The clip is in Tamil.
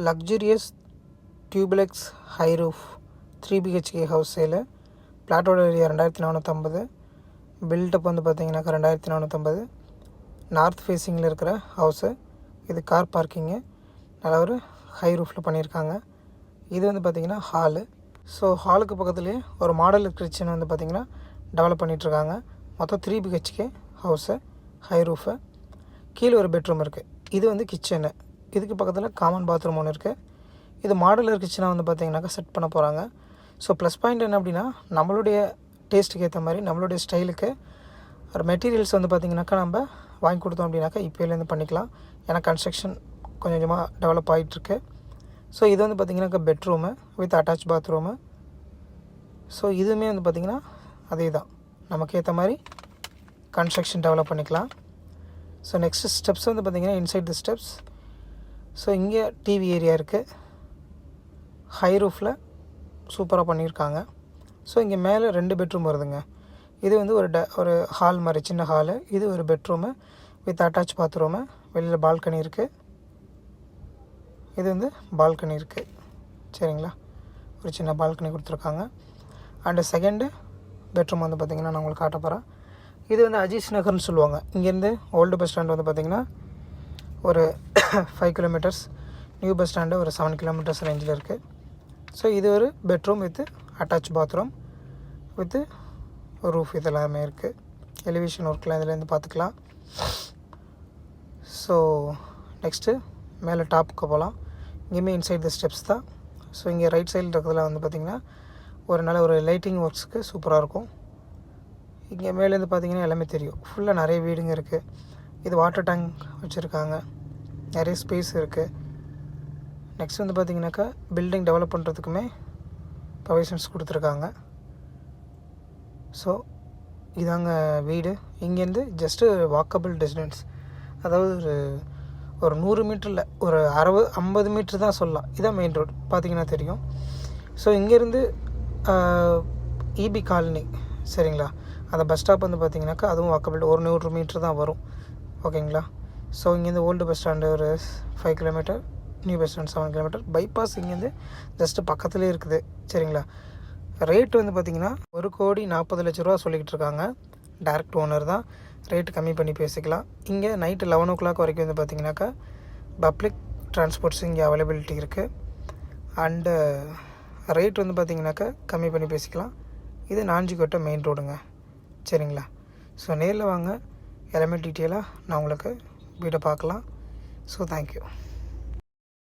Luxurious duplex high roof 3 BHK house சேலு. பிளாட்டோட ஏரியா 2450. பில்டப் வந்து பார்த்தீங்கன்னாக்கா 2450. நார்த் ஃபேஸிங்கில் இருக்கிற ஹவுஸு. இது கார் பார்க்கிங்கு. நல்ல ஒரு ஹை ரூஃபில் பண்ணியிருக்காங்க. இது வந்து பார்த்திங்கன்னா ஹாலு. ஸோ ஹாலுக்கு பக்கத்துலேயே ஒரு மாடல் கிச்சன் வந்து பார்த்திங்கன்னா டெவலப் பண்ணிகிட்ருக்காங்க. மொத்தம் 3 BHK ஹவுஸு, ஹை ரூஃபு. கீழே ஒரு பெட்ரூம் இருக்குது. இது வந்து கிச்சனு. இதுக்கு பக்கத்தில் காமன் பாத்ரூம் ஒன்று இருக்குது. இது மாடுலர் கிச்சனாக வந்து பார்த்திங்கனாக்கா செட் பண்ண போகிறாங்க. ஸோ ப்ளஸ் பாயிண்ட் என்ன அப்படின்னா, நம்மளுடைய டேஸ்ட்டுக்கு ஏற்ற மாதிரி நம்மளுடைய ஸ்டைலுக்கு ஒரு மெட்டீரியல்ஸ் வந்து பார்த்திங்கனாக்கா நம்ம வாங்கி கொடுத்தோம் அப்படின்னாக்கா இப்போலேருந்து பண்ணிக்கலாம். ஏன்னா கன்ஸ்ட்ரக்ஷன் கொஞ்சம் கொஞ்சமாக டெவலப் ஆகிட்டுருக்கு. ஸோ இது வந்து பார்த்திங்கனாக்கா bedroom with attach bathroom. So இதுவுமே வந்து பார்த்திங்கன்னா அதே தான், நமக்கு ஏற்ற மாதிரி கன்ஸ்ட்ரக்ஷன் டெவலப் பண்ணிக்கலாம். ஸோ நெக்ஸ்ட் ஸ்டெப்ஸ் வந்து பார்த்திங்கன்னா இன்சைட் தி ஸ்டெப்ஸ். ஸோ இங்கே டிவி ஏரியா இருக்குது. ஹை ரூஃபில் சூப்பராக பண்ணியிருக்காங்க. ஸோ இங்கே மேலே 2 பெட்ரூம் வருதுங்க. இது வந்து ஒரு ஹால் மாதிரி சின்ன ஹாலு. இது ஒரு பெட்ரூமு வித் அட்டாச் பாத்ரூமு. வெளியில் பால்கனி இருக்குது. இது வந்து பால்கனி இருக்குது. சரிங்களா, ஒரு சின்ன பால்கனி கொடுத்துருக்காங்க. அண்டு செகண்டு பெட்ரூம் வந்து பார்த்திங்கன்னா நான் உங்களுக்கு காட்ட போகிறேன். இது வந்து அஜீஸ் நகர்னு சொல்லுவாங்க. இங்கேருந்து ஓல்டு பஸ் ஸ்டாண்ட் வந்து பார்த்திங்கன்னா ஒரு 5 கிலோமீட்டர்ஸ், நியூ பஸ் ஸ்டாண்டு ஒரு 7 கிலோமீட்டர்ஸ் ரேஞ்சில் இருக்குது. ஸோ இது ஒரு bedroom with attach bathroom with roof இதெல்லாமே இருக்குது. எலிவேஷன் ஒர்க்லாம் இதுலேருந்து பார்த்துக்கலாம். ஸோ நெக்ஸ்ட்டு மேலே டாப்புக்கு போகலாம். இங்கேயுமே இன்சைட் த ஸ்டெப்ஸ் தான். ஸோ இங்கே ரைட் சைடில் இருக்கிறதுல வந்து பார்த்திங்கன்னா ஒரு நல்ல ஒரு லைட்டிங் ஒர்க்ஸுக்கு சூப்பராக இருக்கும். இங்கே மேலேருந்து பார்த்திங்கன்னா எல்லாமே தெரியும். ஃபுல்லாக நிறைய வீடுங்க இருக்குது. இது வாட்டர் டேங்க் வச்சுருக்காங்க. நிறைய ஸ்பேஸ் இருக்குது. நெக்ஸ்ட் வந்து பார்த்திங்கனாக்கா பில்டிங் டெவலப் பண்ணுறதுக்குமே ப்ரொவிஷன்ஸ் கொடுத்துருக்காங்க. ஸோ இதாங்க வீடு. இங்கேருந்து ஜஸ்ட்டு வாக்கபிள் டிஸ்டன்ஸ், அதாவது ஒரு 100 மீட்டரில் ஒரு 50 மீட்ரு தான் சொல்லலாம். இதான் மெயின் ரோடு பார்த்திங்கன்னா தெரியும். ஸோ இங்கேருந்து இபி காலனி, சரிங்களா, அந்த பஸ் ஸ்டாப் வந்து பார்த்திங்கனாக்கா அதுவும் வாக்கபிள் ஒரு 100 மீட்ரு தான் வரும். ஓகேங்களா. ஸோ இங்கேருந்து ஓல்டு பஸ் ஸ்டாண்டு ஒரு 5 kilometre, new bus stand 7 kilometre. Bypass இங்கேருந்து ஜஸ்ட்டு பக்கத்துலேயே இருக்குது. சரிங்களா. ரேட்டு வந்து பார்த்திங்கன்னா 1,40,00,000 ரூபா சொல்லிக்கிட்டு இருக்காங்க. டேரக்ட் ஓனர் தான், ரேட்டு கம்மி பண்ணி பேசிக்கலாம். இங்கே நைட்டு 11 o'clock வரைக்கும் வந்து பார்த்திங்கனாக்கா பப்ளிக் ட்ரான்ஸ்போர்ட்ஸ் இங்கே அவைலபிலிட்டி இருக்குது. அண்டு ரேட் வந்து பார்த்திங்கனாக்கா கம்மி பண்ணி பேசிக்கலாம். இது நாஞ்சிக்கோட்டை மெயின் ரோடுங்க. சரிங்களா. ஸோ நேரில் வாங்க, எல்லாமே டீட்டெயிலாக நான் உங்களுக்கு வீடை பார்க்கலாம். So thank you.